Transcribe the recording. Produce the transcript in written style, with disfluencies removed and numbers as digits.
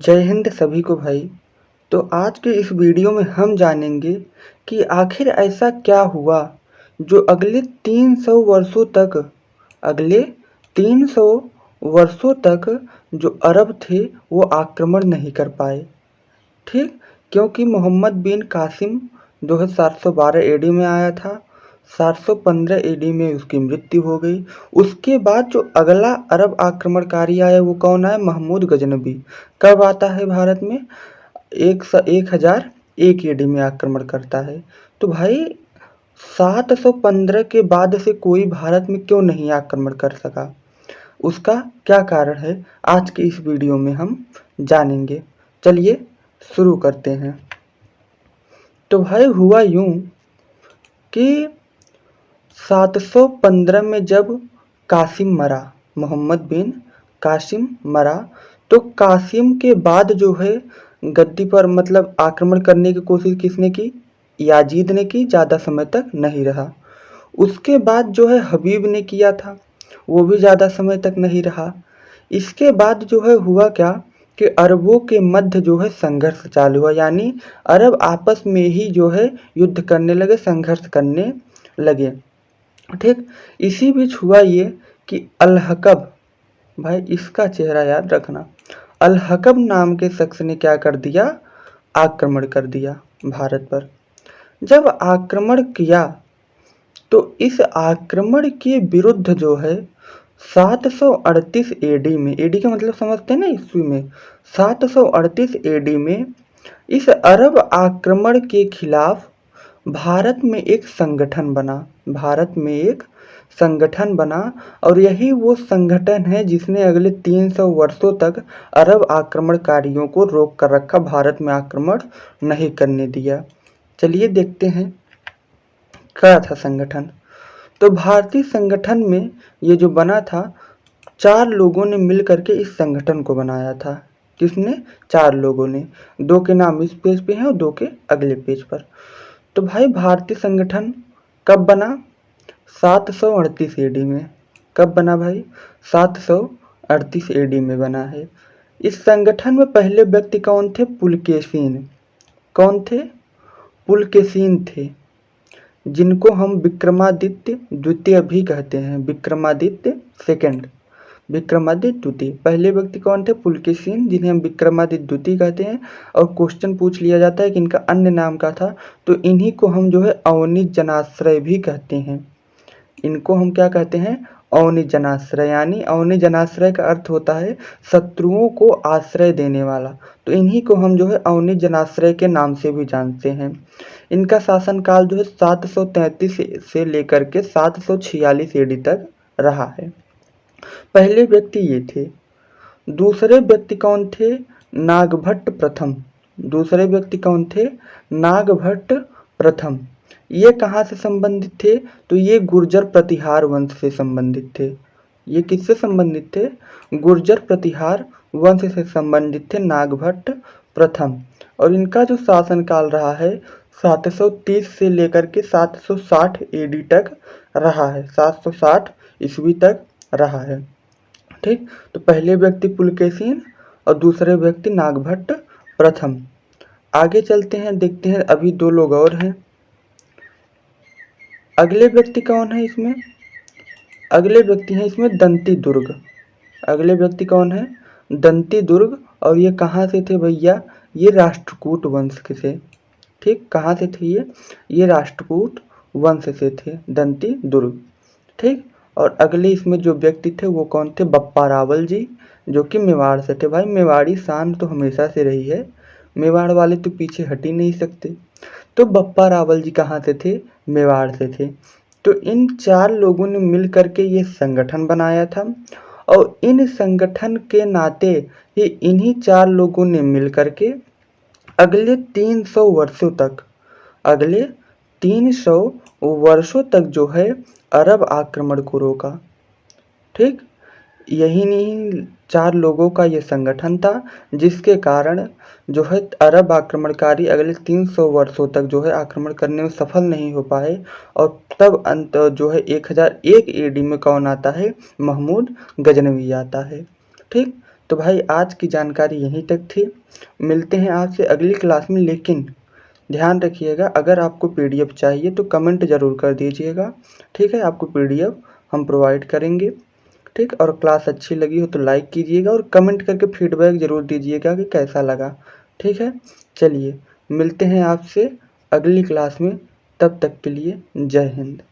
जय हिंद सभी को भाई। तो आज के इस वीडियो में हम जानेंगे कि आखिर ऐसा क्या हुआ जो अगले 300 वर्षों तक जो अरब थे वो आक्रमण नहीं कर पाए। ठीक, क्योंकि मोहम्मद बिन कासिम जो है 712 एडी में आया था, 715 एडी में उसकी मृत्यु हो गई। उसके बाद जो अगला अरब आक्रमणकारी आया वो कौन आया? महमूद गजनबी। कब आता है भारत में? 1001 एडी में आक्रमण करता है। तो भाई 715 के बाद से कोई भारत में क्यों नहीं आक्रमण कर सका? उसका क्या कारण है? आज के इस वीडियो में हम जानेंगे। चलिए शुरू करते हैं। तो भाई हुआ यूं कि 715 में जब कासिम मरा, मोहम्मद बिन कासिम मरा, तो कासिम के बाद जो है गद्दी पर मतलब आक्रमण करने की कोशिश किसने की? याजीद ने की। ज़्यादा समय तक नहीं रहा। उसके बाद जो है हबीब ने किया था, वो भी ज़्यादा समय तक नहीं रहा। इसके बाद जो है हुआ क्या कि अरबों के मध्य जो है संघर्ष चालू हुआ, यानी अरब आपस में ही जो है युद्ध करने लगे, संघर्ष करने लगे। ठीक, इसी बीच हुआ ये कि अल-हकब, भाई इसका चेहरा याद रखना, अल-हकब नाम के शख्स ने क्या कर दिया? आक्रमण कर दिया भारत पर। जब आक्रमण किया तो इस आक्रमण के विरुद्ध जो है 738 एडी में, एडी का मतलब समझते हैं ना ईस्वी में, 738 एडी में इस अरब आक्रमण के खिलाफ भारत में एक संगठन बना। भारत में एक संगठन बना और यही वो संगठन है जिसने अगले 300 वर्षों तक अरब आक्रमणकारियों को रोक कर रखा, भारत में आक्रमण नहीं करने दिया। चलिए देखते हैं क्या था संगठन। तो भारतीय संगठन में ये जो बना था, 4 लोगों ने मिल करके इस संगठन को बनाया था। किसने? 4 लोगों ने। 2 के नाम इस पेज पे हैं और 2 के अगले पेज पर। तो भाई भारतीय संगठन कब बना? 738 एडी में। कब बना भाई? 738 एडी में बना है। इस संगठन में पहले व्यक्ति कौन थे? पुलकेशिन। कौन थे? पुलकेशिन थे, जिनको हम विक्रमादित्य द्वितीय भी कहते हैं। विक्रमादित्य सेकंड, विक्रमादित्य द्वितीय। पहले व्यक्ति कौन थे? पुलकेशिन, जिन्हें हम विक्रमादित्य द्वितीय कहते हैं। और क्वेश्चन पूछ लिया जाता है कि इनका अन्य नाम क्या था, तो इन्हीं को हम जो है अवनी जनाश्रय भी कहते हैं। इनको हम क्या कहते हैं? अवनी जनाश्रय। यानी अवनी जनाश्रय का अर्थ होता है शत्रुओं को आश्रय देने वाला। तो इन्हीं को हम जो है अवनी जनाश्रय के नाम से भी जानते हैं। इनका शासनकाल जो है 733 से लेकर के 746 एडी तक रहा है। पहले व्यक्ति ये थे। दूसरे व्यक्ति कौन थे? नागभट्ट प्रथम। दूसरे व्यक्ति कौन थे? नागभट्ट प्रथम। ये कहाँ से संबंधित थे? तो ये गुर्जर प्रतिहार वंश से संबंधित थे। ये किससे संबंधित थे? गुर्जर प्रतिहार वंश से संबंधित थे नागभट्ट प्रथम। और इनका जो शासनकाल रहा है 730 से लेकर के 760 एडी तक रहा है। 760 ईस्वी तक रहा है। ठीक, तो पहले व्यक्ति पुलकेशिन और दूसरे व्यक्ति नागभट्ट प्रथम। आगे चलते हैं, देखते हैं अभी 2 लोग और हैं। अगले व्यक्ति कौन है इसमें? अगले व्यक्ति हैं इसमें दंती दुर्ग। अगले व्यक्ति कौन है? दंती दुर्ग। और ये कहाँ से थे भैया? ये राष्ट्रकूट वंश के थे। ठीक, कहाँ से थे ये? ये राष्ट्रकूट वंश से थे, दंती दुर्ग। ठीक, और अगले इसमें जो व्यक्ति थे वो कौन थे? बप्पा रावल जी, जो कि मेवाड़ से थे। भाई मेवाड़ी शान तो हमेशा से रही है, मेवाड़ वाले तो पीछे हट ही नहीं सकते। तो बप्पा रावल जी कहाँ से थे? मेवाड़ से थे। तो इन 4 लोगों ने मिल करके ये संगठन बनाया था और इन संगठन के नाते ही इन्हीं 4 लोगों ने मिल करके अगले 300 वर्षों तक, अगले 300 वर्षों तक जो है अरब आक्रमण को रोका। ठीक, यही नहीं 4 लोगों का ये संगठन था जिसके कारण जो है अरब आक्रमणकारी अगले 300 वर्षों तक जो है आक्रमण करने में सफल नहीं हो पाए। और तब अंत जो है 1001 एडी में कौन आता है? महमूद गजनवी आता है। ठीक, तो भाई आज की जानकारी यहीं तक थी। मिलते हैं आपसे अगली क्लास में, लेकिन ध्यान रखिएगा अगर आपको पीडीएफ चाहिए तो कमेंट ज़रूर कर दीजिएगा। ठीक है, आपको पीडीएफ हम प्रोवाइड करेंगे। ठीक, और क्लास अच्छी लगी हो तो लाइक कीजिएगा और कमेंट करके फीडबैक ज़रूर दीजिएगा कि कैसा लगा। ठीक है, चलिए मिलते हैं आपसे अगली क्लास में, तब तक के लिए जय हिंद।